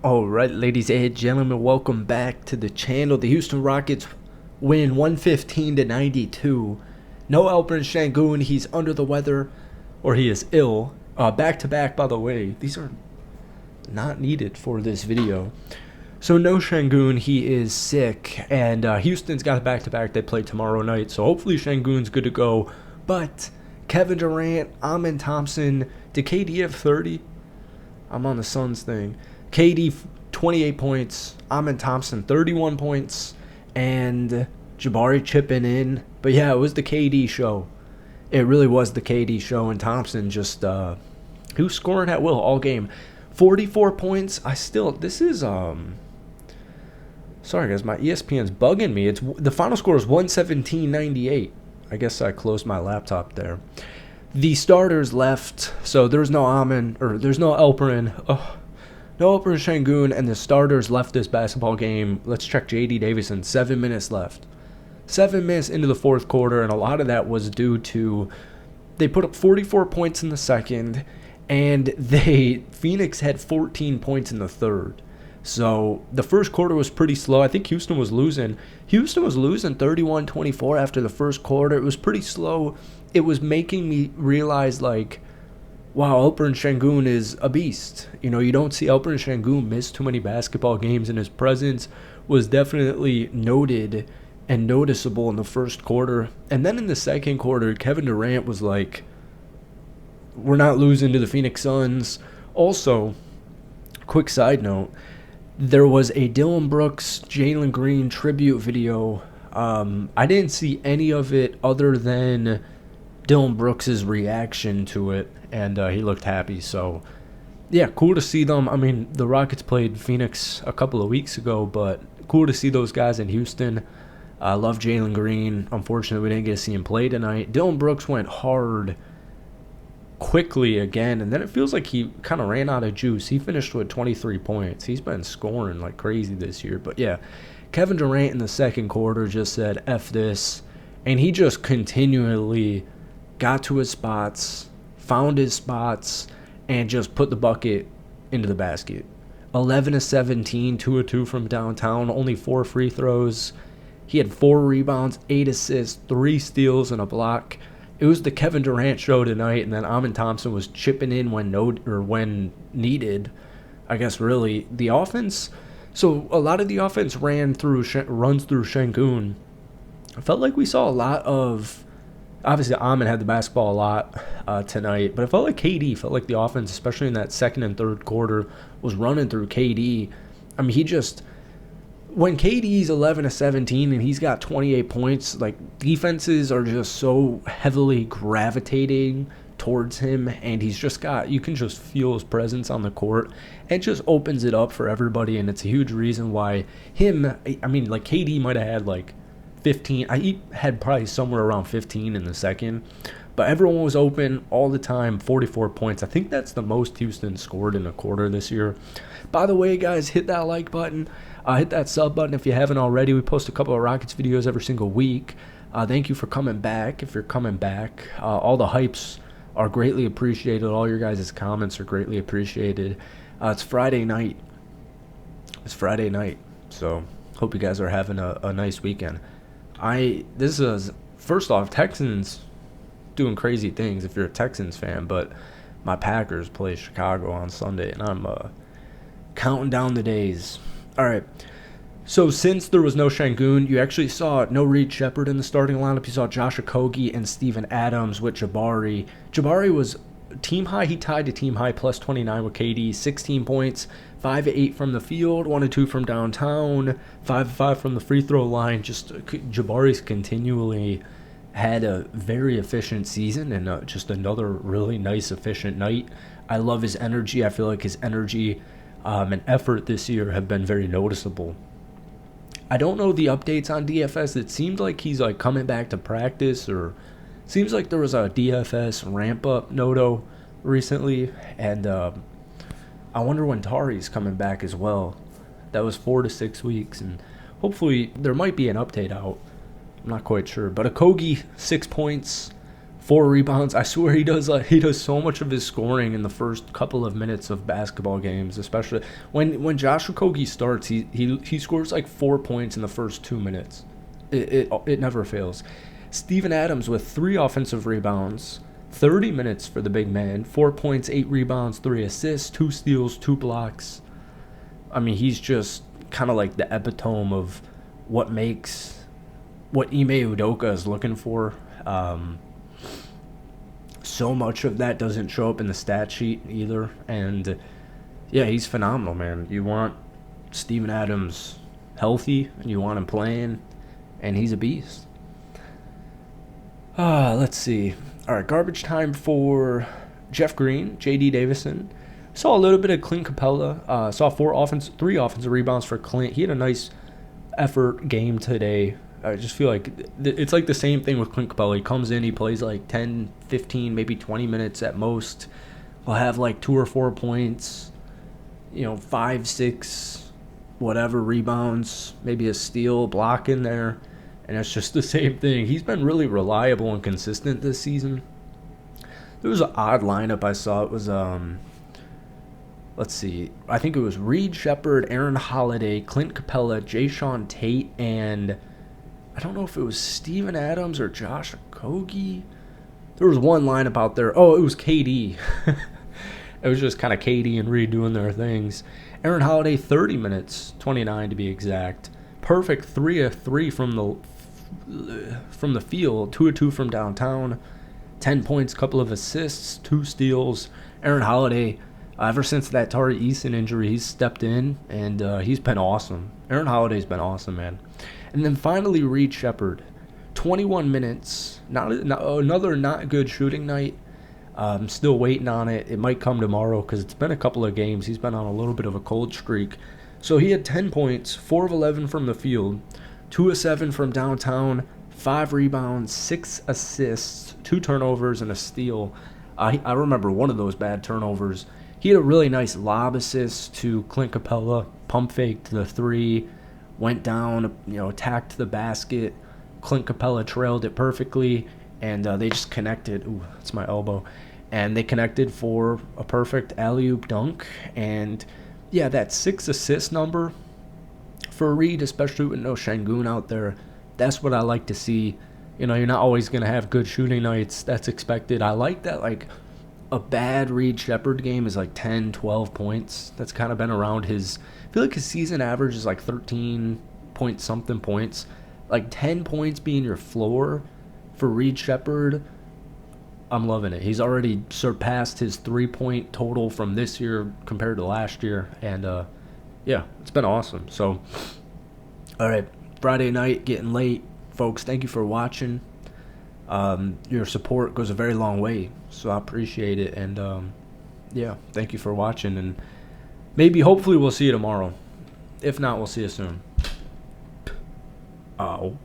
Alright, ladies and gentlemen, welcome back to the channel. The Houston Rockets win 115 to 92. No Alperen Sengun, he's under the weather, or he is ill. Back to back, by the way. These are not needed for this video. So no Sengun, he is sick, and Houston's got a back to back. They play tomorrow night, so hopefully Sengun's good to go. But Kevin Durant, Amen Thompson, did KD have 30? I'm on the Suns thing. KD 28 points, Amen Thompson 31 points, and Jabari chipping in. But yeah, it was the KD show. It really was the KD show, and Thompson just he was scoring at will all game. 44 points. This is sorry guys, my ESPN's bugging me. It's the final score is 117-98. I guess I closed my laptop there. The starters left, so there's no there's no Alperen. No Alperen Sengun, and the starters left this basketball game. Let's check J.D. Davison. 7 minutes left. 7 minutes into the fourth quarter, and a lot of that was due to they put up 44 points in the second, and Phoenix had 14 points in the third. So the first quarter was pretty slow. I think Houston was losing. Houston was losing 31-24 after the first quarter. It was pretty slow. It was making me realize, like, wow, Alperen Sengun is a beast. You know, you don't see Alperen Sengun miss too many basketball games, and his presence was definitely noted and noticeable in the first quarter. And then in the second quarter, Kevin Durant was like, we're not losing to the Phoenix Suns. Also, quick side note, there was a Dylan Brooks, Jalen Green tribute video. I didn't see any of it other than Dylan Brooks' reaction to it, and he looked happy. So yeah, cool to see them. I mean, the Rockets played Phoenix a couple of weeks ago, but cool to see those guys in Houston. I love Jalen Green. Unfortunately, we didn't get to see him play tonight. Dylan Brooks went hard quickly again, and then it feels like he kind of ran out of juice. He finished with 23 points. He's been scoring like crazy this year. But yeah, Kevin Durant in the second quarter just said F this, and he just continually got to his spots, found his spots, and just put the bucket into the basket. 11 of 17, 2 of 2 from downtown, only 4 free throws. He had 4 rebounds, 8 assists, 3 steals, and a block. It was the Kevin Durant show tonight, and then Amen Thompson was chipping in when needed. I guess really the offense. So a lot of the offense runs through Sengun. I felt like we saw a lot of. Obviously, Amen had the basketball a lot tonight, but it felt like KD felt like the offense, especially in that second and third quarter, was running through KD. I mean, when KD's 11 of 17 and he's got 28 points, like, defenses are just so heavily gravitating towards him, and he's just you can just feel his presence on the court. It just opens it up for everybody, and it's a huge reason why KD might have had like 15. He had probably somewhere around 15 in the second, but everyone was open all the time. 44 points. I think that's the most Houston scored in a quarter this year. By the way, guys, hit that like button. Hit that sub button if you haven't already. We post a couple of Rockets videos every single week. Thank you for coming back. If you're coming back, all the hypes are greatly appreciated. All your guys' comments are greatly appreciated. It's Friday night. So hope you guys are having a nice weekend. This is, first off, Texans doing crazy things if you're a Texans fan, but my Packers play Chicago on Sunday, and I'm counting down the days. All right, so since there was no Sengun, you actually saw no Reed Shepard in the starting lineup. You saw Josh Okogie and Steven Adams with Jabari. Jabari was team high. He tied to team high plus 29 with KD, 16 points, 5 of 8 from the field, 1 of 2 from downtown, 5 of 5 from the free throw line. Just Jabari's continually had a very efficient season, and just another really nice, efficient night. I love his energy. I feel like his energy and effort this year have been very noticeable. I don't know the updates on DFS. It seemed like he's like coming back to practice, or seems like there was a DFS ramp up noto recently, and I wonder when Tari's coming back as well. That was 4 to 6 weeks, and hopefully there might be an update out. I'm not quite sure, but Okogie 6 points, 4 rebounds. I swear he does so much of his scoring in the first couple of minutes of basketball games, especially when Josh Okogie starts. He scores like 4 points in the first 2 minutes. It never fails. Steven Adams with 3 offensive rebounds, 30 minutes for the big man, 4 points, 8 rebounds, 3 assists, 2 steals, 2 blocks. I mean, he's just kind of like the epitome of what Ime Udoka is looking for. So much of that doesn't show up in the stat sheet either. And yeah, he's phenomenal, man. You want Steven Adams healthy, and you want him playing, and he's a beast. Let's see. All right, garbage time for Jeff Green, J.D. Davison. Saw a little bit of Clint Capella. Saw 3 offensive rebounds for Clint. He had a nice effort game today. I just feel like it's like the same thing with Clint Capella. He comes in, he plays like 10, 15, maybe 20 minutes at most. He'll have like 2 or 4 points, 5, 6, whatever rebounds, maybe a steal, block in there. And it's just the same thing. He's been really reliable and consistent this season. There was an odd lineup I saw. It was, let's see. I think it was Reed Shepherd, Aaron Holiday, Clint Capella, Jayshawn Tate, and I don't know if it was Steven Adams or Josh Okogie. There was one lineup out there. Oh, it was KD. It was just kind of KD and Reed doing their things. Aaron Holiday, 30 minutes, 29 to be exact. Perfect 3 of 3 from the field, 2 of 2 from downtown, 10 points, couple of assists, 2 steals. Aaron Holiday, ever since that Tari Eason injury, he's stepped in, and he's been awesome. Aaron Holiday's been awesome, man. And then finally, Reed Shepherd, 21 minutes. Another not good shooting night. I'm still waiting on it. It might come tomorrow because it's been a couple of games. He's been on a little bit of a cold streak. So he had 10 points, 4 of 11 from the field, 2 of 7 from downtown, 5 rebounds, 6 assists, 2 turnovers, and a steal. I remember one of those bad turnovers. He had a really nice lob assist to Clint Capella, pump faked the 3, went down, attacked the basket. Clint Capella trailed it perfectly, and they just connected. Ooh, that's my elbow. And they connected for a perfect alley-oop dunk. And yeah, that 6 assist number for Reed, especially with no Sengun out there, that's what I like to see. You're not always going to have good shooting nights. That's expected. I like that, like, a bad Reed Shepherd game is like 10, 12 points. That's kind of been around his... I feel like his season average is like 13 point something points. Like 10 points being your floor for Reed Shepherd, I'm loving it. He's already surpassed his 3-point total from this year compared to last year. And, yeah, it's been awesome. So, all right, Friday night, getting late. Folks, thank you for watching. Your support goes a very long way, so I appreciate it. And, yeah, thank you for watching. And hopefully we'll see you tomorrow. If not, we'll see you soon. Oh.